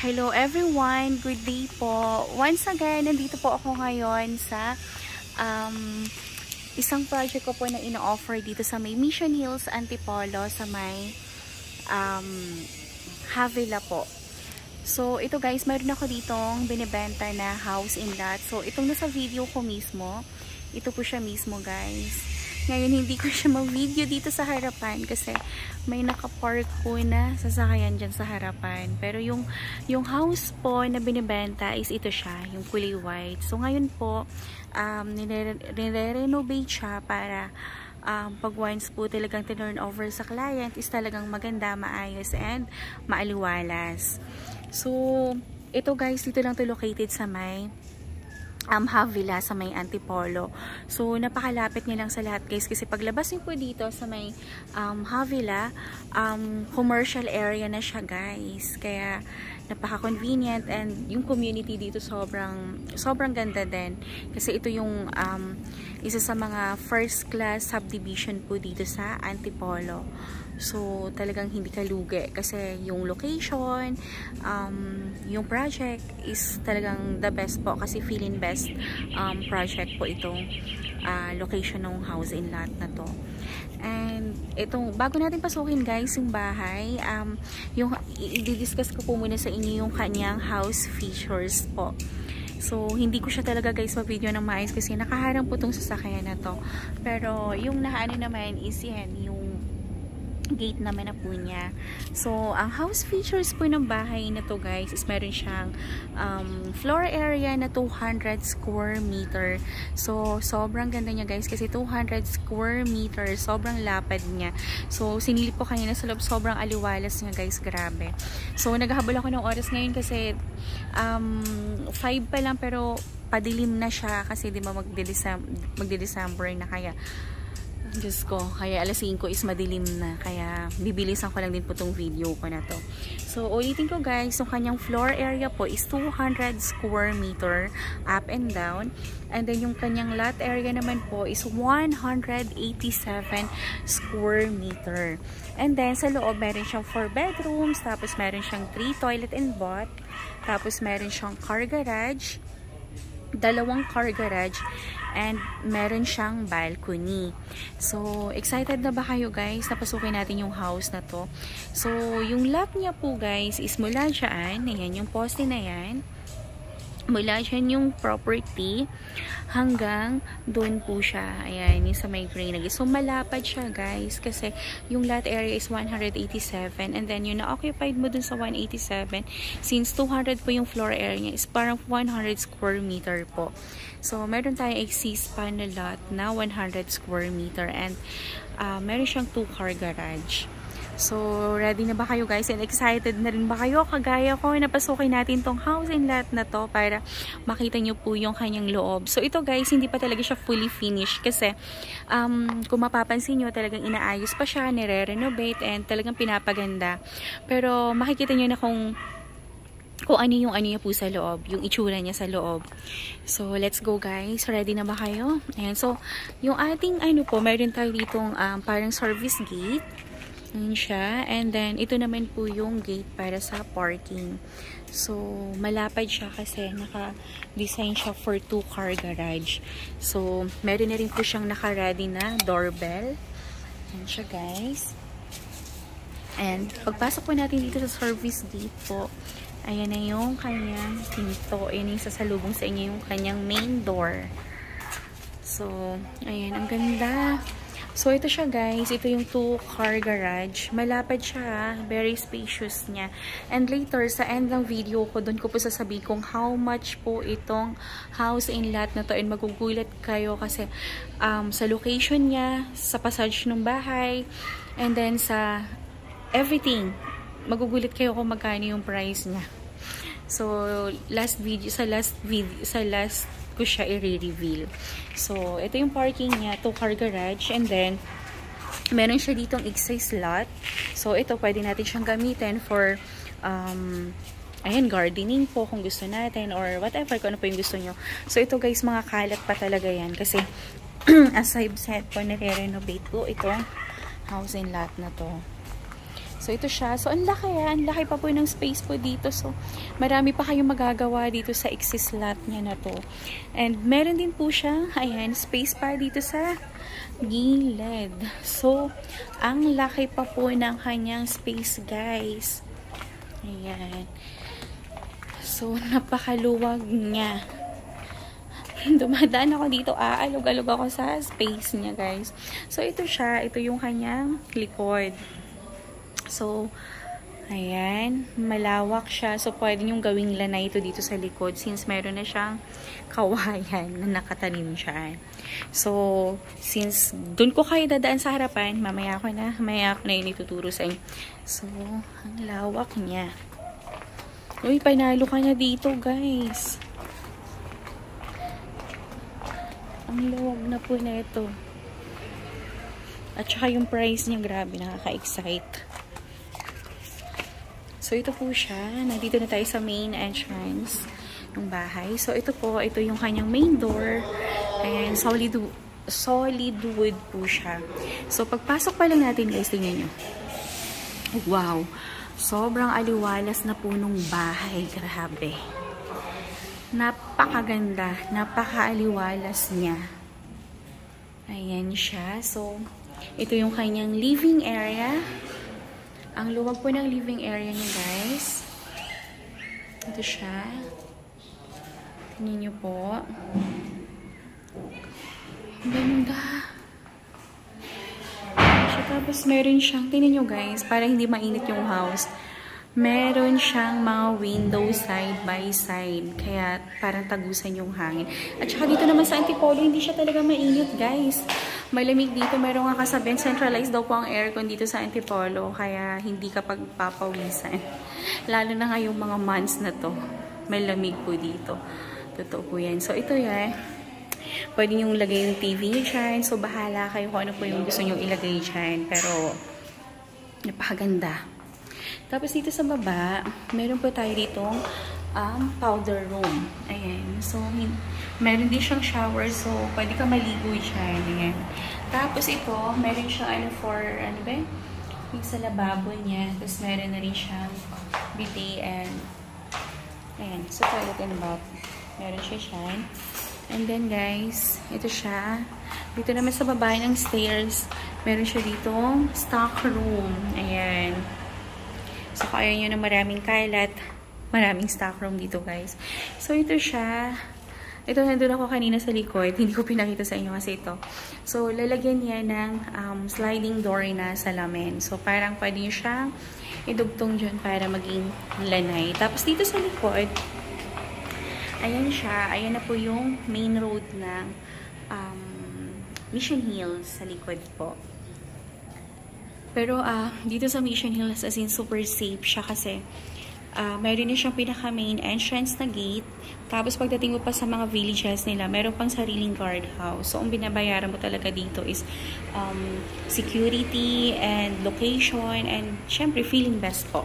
Hello everyone, good day po. Once again, nandito po ako ngayon sa isang project ko po na ino-offer dito sa may Mission Hills, Antipolo, sa may Havila po. So, ito guys, meron ako ditong binibenta na house in lot. So, itong nasa video ko mismo, ito po siya mismo guys. Ngayon, hindi ko siya ma-video dito sa harapan kasi may nakapark po na sasakyan dyan sa harapan. Pero yung house po na binibenta is ito siya, yung kulay white. So, ngayon po, nire-renovate siya para pag once po talagang turn over sa client is talagang maganda, maayos, and maaliwalas. So, ito guys, dito lang to located sa may Havila, sa may Antipolo. So, napakalapit niya lang sa lahat guys kasi paglabas niyo po dito sa may Havila, commercial area na siya guys. Kaya, napaka-convenient and yung community dito sobrang ganda din. Kasi ito yung isa sa mga first class subdivision po dito sa Antipolo. So, talagang hindi ka lugi kasi yung location, yung project is talagang the best po kasi feeling best project po itong location ng house in lot na to. And itong, bago natin pasukin guys yung bahay, yung i-discuss ko po muna sa inyo yung kanyang house features po. So, hindi ko siya talaga guys ma-video ng maayos kasi nakaharang po itong sasakyan na to. Pero, yung naano naman is yan, yung gate naman na po niya. So, ang house features po ng bahay na to guys is meron siyang floor area na 200 square meter. So, sobrang ganda niya guys kasi 200 square meter. Sobrang lapad niya. So, sinilip ko kanina sa loob. Sobrang aliwalas niya guys. Grabe. So, naghahabol ako ng oras ngayon kasi 5 pa lang pero padilim na siya kasi di ba magde-December na kaya Diyos ko, kaya alas 5 is madilim na. Kaya, bibilisan ko lang din po tong video ko na to. So, ulitin ko guys, yung kanyang floor area po is 200 square meter up and down. And then, yung kanyang lot area naman po is 187 square meter. And then, sa loob, meron siyang 4 bedrooms. Tapos, meron siyang 3 toilet and bath. Tapos, meron siyang car garage. 2 car garage. And meron siyang balcony. So, excited na ba kayo guys? Napasukin natin yung house na to. So, yung lot niya po guys is mula dyan. Ayan, yung poste na yan. Mula dyan yung property hanggang doon po siya. Ayan, yung sa may drainage. So, malapad siya guys kasi yung lot area is 187 and then yung na-occupied mo dun sa 187 since 200 po yung floor area niya is parang 100 square meter po. So, meron tayong exist-span na lot na 100 square meter and meron siyang 2 car garage. So, ready na ba kayo guys? And excited na rin ba kayo? Kagaya ko, napasukin natin tong house and lot na to para makita nyo po yung kanyang loob. So, ito guys, hindi pa talaga siya fully finished kasi kung mapapansin nyo, talagang inaayos pa siya, nire-renovate and talagang pinapaganda. Pero, makikita nyo na kung ano niya po sa loob, yung itsura niya sa loob. So, let's go guys. Ready na ba kayo? Ayan. So, yung ating po, meron tayo ditong parang service gate. Ayan siya. And then, ito naman po yung gate para sa parking. So, malapad siya kasi naka-design siya for 2 car garage. So, meron na rin po siyang naka-ready na doorbell. Ayan siya guys. And, pagpasok po natin dito sa service gate po, ayan na yung kanyang pinto. Ayan yung sasalubong sa inyo yung kanyang main door. So, ayan. Ang ganda. So, ito siya guys. Ito yung 2 car garage. Malapad siya. Very spacious niya. And later, sa end ng video ko, doon ko po sasabihin kung how much po itong house in lot na to. And magugulat kayo kasi sa location niya, sa passage ng bahay, and then sa everything. Magugulat kayo kung magkano yung price niya. So, last ko siya i-reveal. So, ito yung parking niya, 2 car garage, and then meron siya ditong excess lot. So, ito pwede natin siyang gamitin for ayan, gardening po kung gusto natin or whatever, kung ano po yung gusto nyo. So, ito guys, mga kalat pa talaga yan kasi as I've said po, nire-renovate po itong house and lot na to. So, ito siya. So, ang laki yan. Ang laki pa po ng space po dito. So, marami pa kayong magagawa dito sa exit slot niya na to. And, meron din po siya, ayan, space pa dito sa gilid. So, ang laki pa po ng kanyang space, guys. Ayan. So, napakaluwag niya. Dumadaan ako dito, aalog-alog ako sa space niya, guys. So, ito siya. Ito yung kanyang likod. So, ayan, malawak siya. So, pwede yung gawing lanay ito dito sa likod since meron na siyang kawayan na nakatanim siya. So, since dun ko kayo dadaan sa harapan, mamaya ko na yung ituturo sa inyo. So, ang lawak niya. Uy, panalo ka na dito, guys. Ang lawag na po na ito. At saka yung price niya, grabe, nakaka-excite. So, ito po siya. Nandito na tayo sa main entrance ng bahay. So, ito yung kanyang main door. Ayan, solid wood po siya. So, pagpasok pa lang natin, guys, tingnan nyo. Wow! Sobrang aliwalas na po nung bahay. Grabe. Napakaganda. Napaka-aliwalas niya. Ayan siya. So, ito yung kanyang living area. Ang luwag po ng living area niya, guys. Ito siya. Tingnan niyo po. Ang ganda. Tapos meron siyang, tingnan niyo, guys, para hindi mainit yung house. Meron siyang mga window side by side. Kaya parang tagusan yung hangin. At saka dito naman sa Antipolo, hindi siya talaga mainit, guys. Malamig dito. Meron nga kasabing centralized daw po ang aircon dito sa Antipolo. Kaya hindi ka pagpapawisan. Lalo na ngayong mga months na to. Malamig po dito. Totoo po yan. So, ito yan. Pwede nyo lagay yung TV nyo dyan. So, bahala kayo kung ano po yung gusto nyo ilagay dyan. Pero, napakaganda. Tapos, dito sa baba, meron po tayo ditong powder room. Ayan. So, meron din siyang shower. So, pwede ka maligo dyan. Ayan. Tapos, ito, meron siyang yung sa lababo niya. Tapos, meron na rin siyang bidet and ayan. So, toilet and bath. Meron siya dyan. And then, guys, ito siya. Dito naman sa baba ng stairs, meron siya ditong stock room. Ayan. So, kung ayaw nyo na maraming kalat, maraming stock room dito, guys. So, ito siya. Ito, nandun ako kanina sa likod. Hindi ko pinakita sa inyo kasi ito. So, lalagyan niya ng sliding door na salamin. So, parang pwede nyo siyang idugtong dyan para maging lanay. Tapos, dito sa likod, ayan siya. Ayan na po yung main road ng Mission Hills sa likod po. Pero dito sa Mission Hills, as in super safe siya kasi meron din siyang pinaka-main entrance na gate. Tapos pagdating mo pa sa mga villages nila, meron pang sariling guardhouse. So, ang binabayaran mo talaga dito is security and location and syempre feeling best po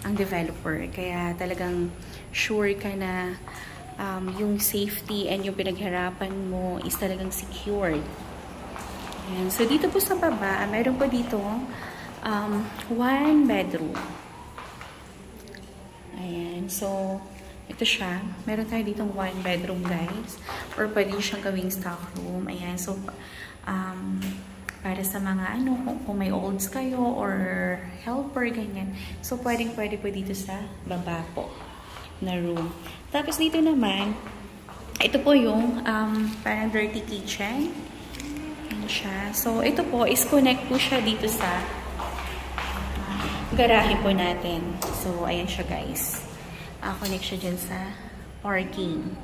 ang developer. Kaya talagang sure ka na yung safety and yung pinaghirapan mo is talagang secured. Ayan. So, dito po sa baba, meron po dito one bedroom. Ayan. So, ito siya. Meron tayo ditong one bedroom, guys. Or pwede siyang gawing stock room. Ayan. So, para sa mga kung may olds kayo or helper, ganyan. So, pwede po dito sa baba po na room. Tapos, dito naman, ito po yung parang dirty kitchen. Ayan siya. So, ito po is connect po siya dito sa garahe po natin. So, ayan siya, guys. Connect siya dyan sa parking.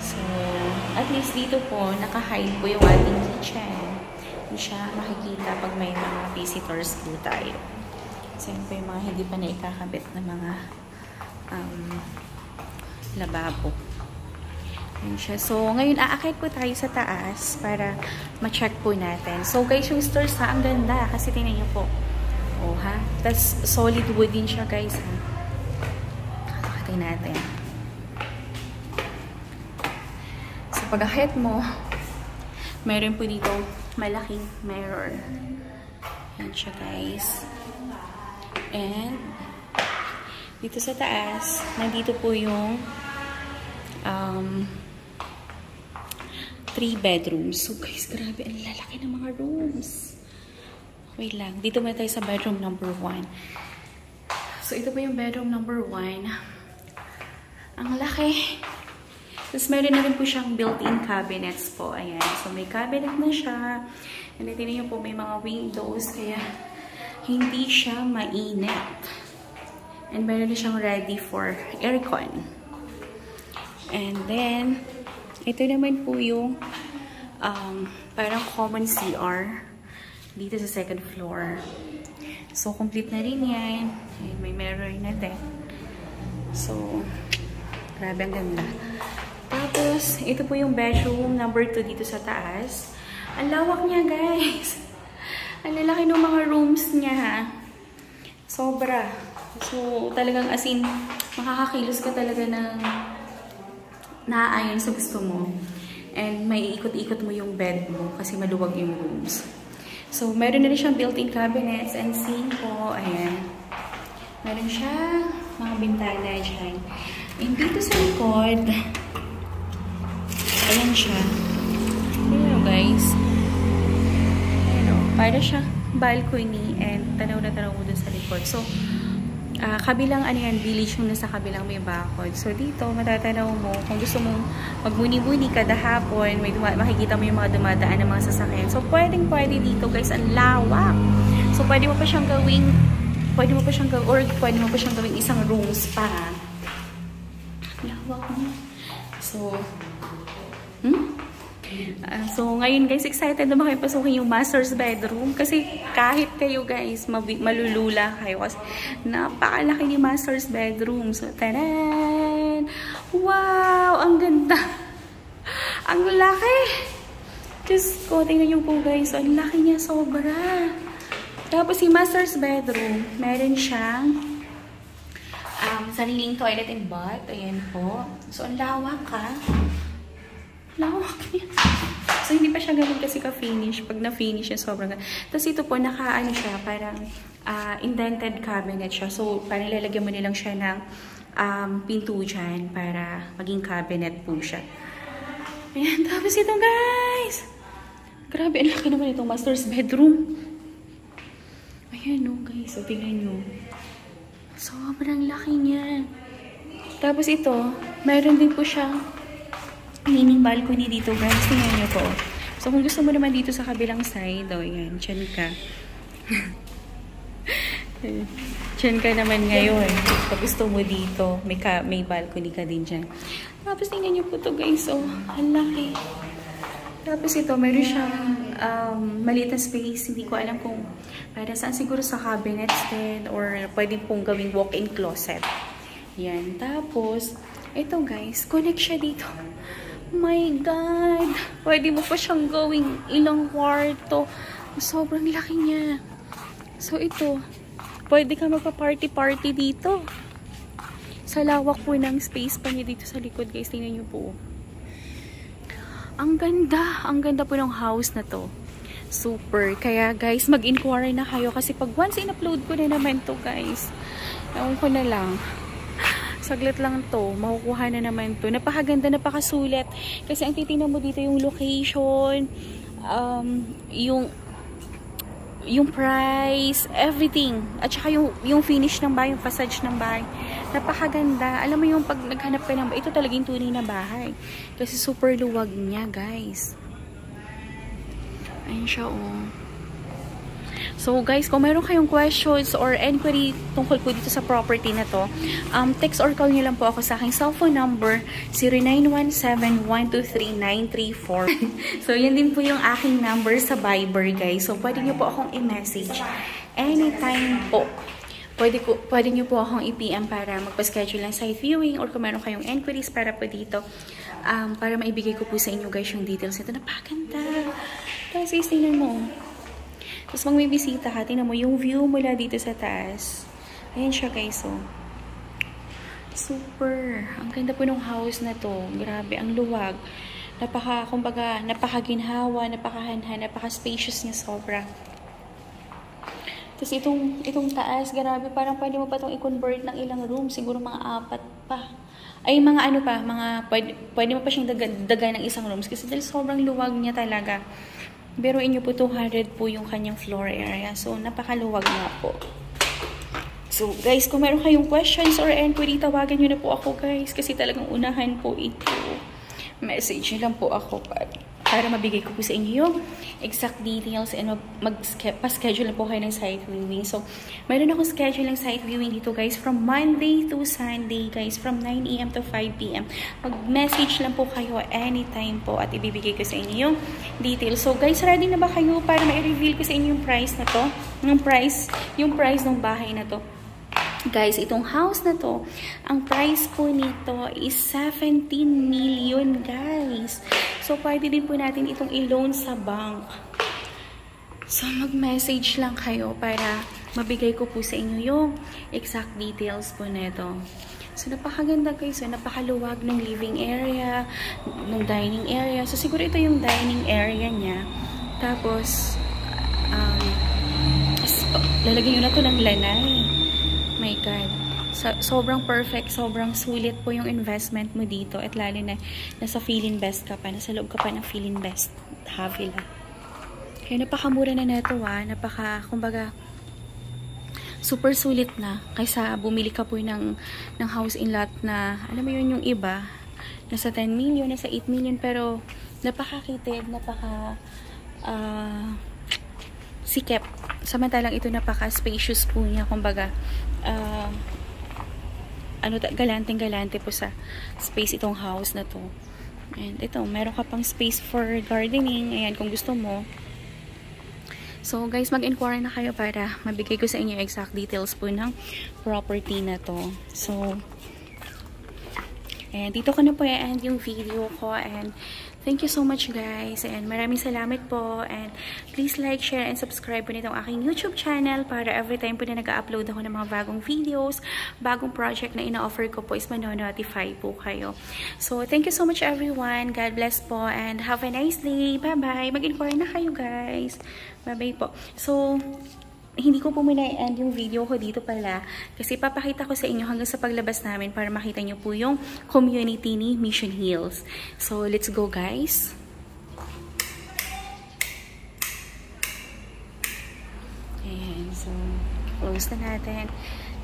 So, at least dito po, naka-hide po yung ating kitchen. Hindi siya makikita pag may mga visitors po tayo. So, yun po yung mga hindi pa naikakabit na mga lababo. Yun siya. So, ngayon, aakit po tayo sa taas para ma-check po natin. So, guys, yung stairs ha, ang ganda. Kasi tingnan niyo po. Oh, ha? Tapos, solid wood din siya, guys, ha? Kakatay natin. So, pag-akit mo, meron po dito malaking mirror. Yan siya guys. And dito sa taas, nandito po yung 3 bedrooms. So guys, grabe, ang lalaki ng mga rooms. Wait lang, dito muna tayo sa bedroom number 1. So ito po yung bedroom number 1. Ang laki. Tapos meron na rin po siyang built-in cabinets po. Ayan. So may cabinet na siya. And then tinan niyo po may mga windows kaya hindi siya mainit. And meron na siyang ready for aircon. And then ito naman po yung parang common CR dito sa second floor. So complete na rin yan. Ayan, may mirror na din. So grabe ang ganda. Tapos, ito po yung bedroom number 2 dito sa taas. Ang lawak niya, guys. Ang lalaki ng mga rooms niya. Sobra. So, talagang as in, makakakilos ka talaga ng naaayon sa gusto mo. And may ikot-ikot mo yung bed mo kasi maluwag yung rooms. So, meron na rin siyang built-in cabinets and sink po. Ayan. Meron siya mga bintana dyan. And dito sa likod, ayan siya. Ayan guys. Ayan o. Para siya balcony and tanaw na tanaw mo dun sa likod. So, kabilang ano yan, village yung nasa kabilang may bakod. So, dito matatanaw mo kung gusto mong magmuni-muni kada hapon, may makikita mo yung mga dumadaan ng mga sasakyan. So, pwedeng-pwede dito guys, ang lawak. So, pwede mo pa siyang gawing isang rooms pa. Lawak mo. So, ngayon guys, excited na ba kayo pasukin yung master's bedroom? Kasi kahit kayo guys, malulula kayo kasi napakalaki ni master's bedroom. So, taran! Wow! Ang ganda! Ang laki! Just ko, tingnan nyo po guys. So, ang laki niya sobra. Tapos, si master's bedroom, meron siyang sariling toilet and bath. Ayan po. So, ang lawak ha. Lawak niya. So, hindi pa siya ganun kasi ka-finish. Pag na-finish siya, sobrang ganda. Tapos, ito po, naka-ano siya, parang indented cabinet siya. So, parang lalagyan mo nilang siya ng pinto dyan para maging cabinet po siya. Ayan. Tapos, ito guys. Grabe, ang laki naman itong master's bedroom. Ayan o, guys. So, tingnan nyo. Sobrang laki niya. Tapos ito, meron din po siyang mini balcony dito, guys. Tingnan nyo po. So, kung gusto mo naman dito sa kabilang side, o yan, dyan ka. Dyan ka naman ngayon. Pag gusto mo dito, may balcony ka din dyan. Tapos, tingnan nyo po to guys. Oh, ang laki. Tapos ito, meron siyang maliit na space. Hindi ko alam kung para saan, siguro sa cabinets din or pwede pong gawing walk-in closet. Yan. Tapos, ito guys, connect siya dito. My God! Pwede mo pa siyang gawing ilang kwarto. Sobrang laki niya. So ito, pwede ka magpa-party-party dito. Sa lawak po ng space pa niya dito sa likod guys. Tingnan niyo po. Ang ganda po ng house na to. Super. Kaya guys, mag-inquire na kayo kasi pag once in-upload ko na naman to guys, ewan ko na lang. Saglit lang to, makukuha na naman to. Napakaganda, napakasulit. Kasi ang titingnan mo dito yung location, yung price, everything. At saka yung finish ng bahay, yung facade ng bahay. Napakaganda. Alam mo yung pag naghanap ka ng bahay, ito talaga yung tunay na bahay. Kasi super luwag niya, guys. Ayun siya, oh. So, guys, kung meron kayong questions or inquiry tungkol po dito sa property na to, text or call nyo lang po ako sa aking cellphone number, 0917-123-934. So, yan din po yung aking number sa Viber, guys. So, pwede nyo po akong i-message anytime po. Pwede nyo po akong i-PM para magpa-schedule ng site viewing or kung meron kayong inquiries para po dito, para maibigay ko po sa inyo, guys, yung details. Ito, napakaganda. Tapos, tingnan mo. Tapos, pag may bisita ka, tingnan mo yung view mula dito sa taas. Ayan siya, guys, oh. Super. Ang ganda po ng house na to. Grabe, ang luwag. Kumbaga, napakaginhawa, napakahanhan, napaka-spacious niya sobra. Tapos itong taas, grabe, parang pwede mo pa itong i-convert ng ilang room. Siguro mga 4 pa. Ay, mga ano pa, pwede mo pa siyang dagan ng isang rooms. Kasi dahil sobrang luwag niya talaga. Pero inyo po, 200 po yung kanyang floor area. So, napakaluwag nga po. So, guys, kung meron kayong questions or inquiry, tawagan nyo na po ako, guys. Kasi talagang unahan po ito. Message nyo lang po ako para mabigay ko po sa inyo yung exact details and pa-schedule na po kayo ng site viewing. So, mayroon akong schedule ng site viewing dito, guys, from Monday to Sunday, guys, from 9 AM to 5 PM. Mag-message lang po kayo anytime po at ibibigay ko sa inyo yung details. So, guys, ready na ba kayo para ma-reveal ko sa inyo yung price na to? Yung price ng bahay na to. Guys, itong house na to, ang price po nito is 17 million, guys. So, pwede din po natin itong i-loan sa bank. So, mag-message lang kayo para mabigay ko po sa inyo yung exact details po nito. So, napakaganda, guys. So, napakaluwag ng living area, ng dining area. So, siguro ito yung dining area niya. Tapos, lalagyan nyo na to ng lanay. My God. Sobrang perfect, sobrang sulit po yung investment mo dito. At lalo na, nasa Feelinvest ka pa. Nasa loob ka pa ng Feelinvest Havila. Kaya napakamura na neto, kumbaga, super sulit na. Kaysa bumili ka po ng house in lot na, alam mo yun, yung iba, nasa 10 million, nasa 8 million, pero napakakitid, sikep. Samantalang ito napaka-spacious po niya, kumbaga, galanteng-galante po sa space itong house na to. And ito, meron ka pang space for gardening. Ayan, kung gusto mo. So, guys, mag-inquire na kayo para mabigay ko sa inyo exact details po ng property na to. So, and dito ko na po i-end yung video ko. And thank you so much, guys. And maraming salamat po. And please like, share, and subscribe po nitong aking YouTube channel para every time po na nag-upload ako ng mga bagong videos, bagong project na ina-offer ko po is mano-notify po kayo. So, thank you so much, everyone. God bless po. And have a nice day. Bye-bye. Mag-inquire na kayo, guys. Bye-bye po. So, hindi ko po muna i-end yung video ko dito pala kasi papakita ko sa inyo hanggang sa paglabas namin para makita nyo po yung community ni Mission Hills. So, let's go, guys. Ayan, so, close na natin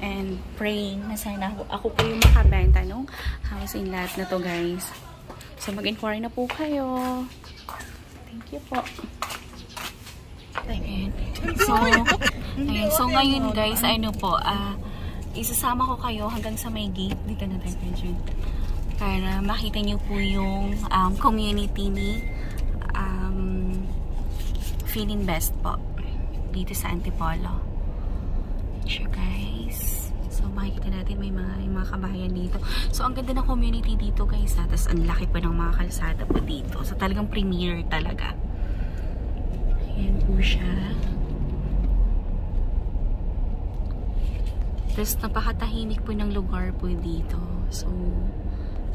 and praying na sana ako po yung makabenta ng house in lot na to, guys. So, mag-inquire na po kayo. Thank you po. Ayan. So ngayon, guys, isasama ko kayo hanggang sa may gate. Dito na tayo para makita nyo po yung community ni Feelinvest po dito sa Antipolo. Sure, guys. So makikita natin may mga kabahayan dito. So ang ganda ng community dito, guys, tapos ang laki pa ng mga kalsada po dito. So talagang premier talaga. Ayan po siya. Tapos napakatahimik po ng lugar po dito. So,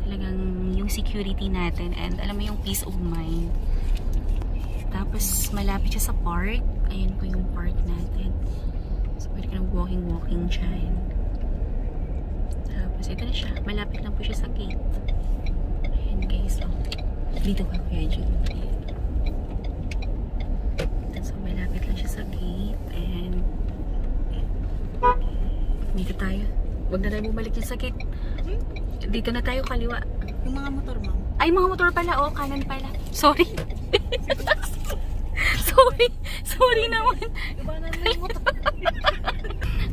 talagang yung security natin and alam mo yung peace of mind. Tapos malapit siya sa park. Ayan po yung park natin. So, pwede ka ng walking dyan. Tapos ito na siya. Malapit lang po siya sa gate. Ayan, guys. So, dito ka kuya dyan. So, malapit lang siya sa gate. And dito tayo. Huwag na tayo bumalik yung sakit. Dito na tayo kaliwa. Yung mga motor, ma'am. Ay, mga motor pala. Oh, kanan pala. Sorry. Sorry naman. Iba na yung motor.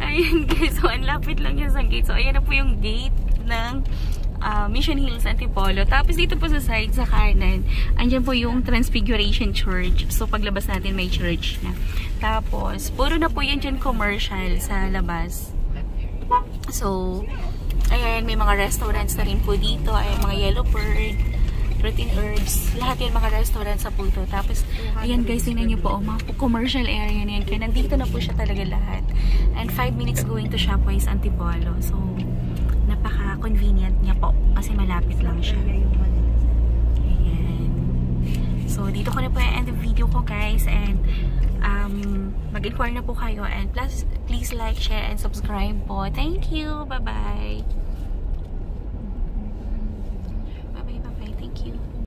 Ayan, guys. So, ang lapit lang yan sa gate. So, ayan na po yung gate ng Mission Hills, Antipolo. Tapos dito po sa side, sa kanan, andyan po yung Transfiguration Church. So, paglabas natin may church na. Tapos, puro na po yan dyan commercial sa labas. So, ayan, may mga restaurants na rin po dito. Ayan, mga Yellow Bird, Protein Herbs. Lahat yan mga restaurants sa Puto. Tapos, ayan guys, tingnan nyo po, mga commercial area na yan. Kaya nandito na po siya talaga lahat. And 5 minutes going to Shopwise Antipolo. So, napaka-convenient niya po. Kasi malapit lang siya. Ayan. So, So, dito ko na po end the video ko guys, and mag-inquire na po kayo, and please like, share, and subscribe po. Thank you! Bye-bye!